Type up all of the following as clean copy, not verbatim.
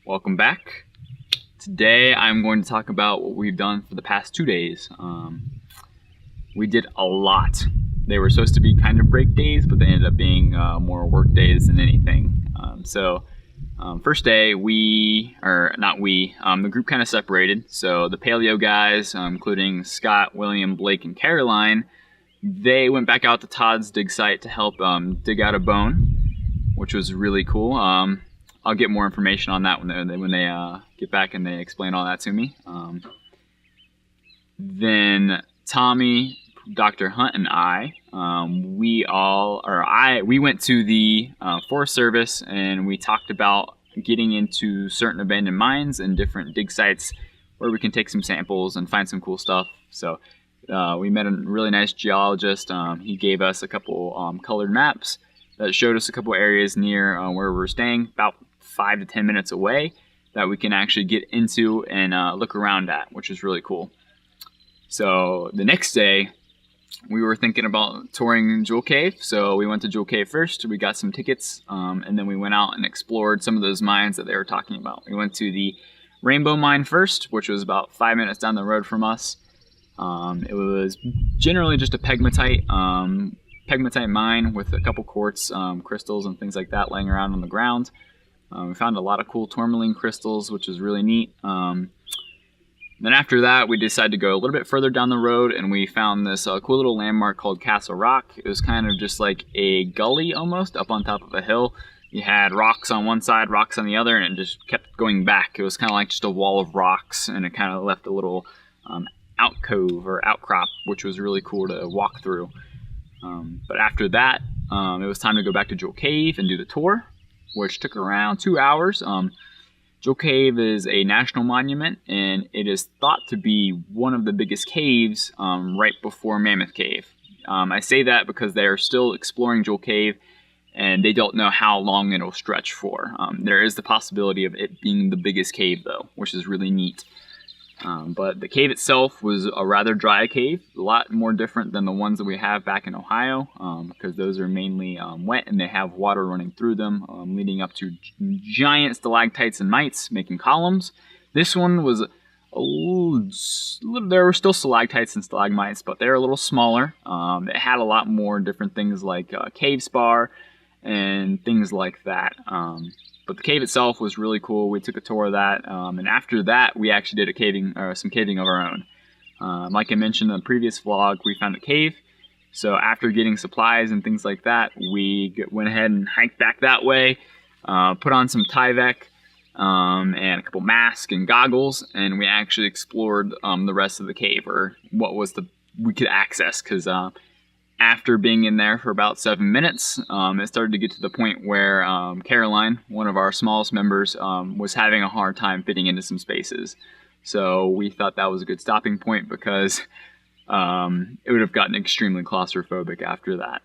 Welcome back. Today I'm going to talk about what we've done for the past 2 days. We did a lot. They were supposed to be kind of break days, but they ended up being more work days than anything. First day, the group kind of separated. So the paleo guys, including Scott, William, Blake, and Caroline, they went back out to Todd's dig site to help dig out a bone, which was really cool. I'll get more information on that when they get back and they explain all that to me. Then Tommy, Dr. Hunt, and I, we went to the Forest Service and we talked about getting into certain abandoned mines and different dig sites where we can take some samples and find some cool stuff. So we met a really nice geologist. He gave us a couple colored maps that showed us a couple areas near where we're staying, about 5 to 10 minutes away, that we can actually get into and look around at, which is really cool. So the next day, we were thinking about touring Jewel Cave. So we went to Jewel Cave first. We got some tickets, and then we went out and explored some of those mines that they were talking about. We went to the Rainbow Mine first, which was about 5 minutes down the road from us. It was generally just a pegmatite mine with a couple quartz crystals and things like that laying around on the ground. We found a lot of cool tourmaline crystals, which is really neat. Then after that, we decided to go a little bit further down the road, and we found this cool little landmark called Castle Rock. It was kind of just like a gully almost up on top of a hill. You had rocks on one side, rocks on the other, and it just kept going back. It was kind of like just a wall of rocks, and it kind of left a little alcove or outcrop, which was really cool to walk through. But after that, it was time to go back to Jewel Cave and do the tour, which took around 2 hours. Jewel Cave is a national monument, and it is thought to be one of the biggest caves right before Mammoth Cave. I say that because they are still exploring Jewel Cave, and they don't know how long it'll stretch for. There is the possibility of it being the biggest cave, though, which is really neat. But the cave itself was a rather dry cave, a lot more different than the ones that we have back in Ohio, because those are mainly wet and they have water running through them, leading up to giant stalactites and mites making columns. This one was there were still stalactites and stalagmites, but they're a little smaller. It had a lot more different things like cave spar and things like that. But the cave itself was really cool. We took a tour of that, and after that, we actually did some caving of our own. Like I mentioned in the previous vlog, we found a cave. So after getting supplies and things like that, we went ahead and hiked back that way, put on some Tyvek and a couple masks and goggles, and we actually explored the rest of the cave, or what we could access, because after being in there for about 7 minutes, it started to get to the point where Caroline, one of our smallest members, was having a hard time fitting into some spaces. So we thought that was a good stopping point, because it would have gotten extremely claustrophobic after that.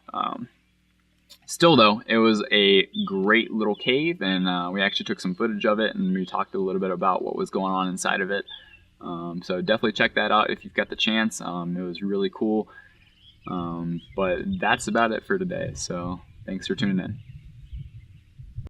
Still though, it was a great little cave, and we actually took some footage of it, and we talked a little bit about what was going on inside of it. So definitely check that out if you've got the chance. It was really cool. But that's about it for today, so thanks for tuning in.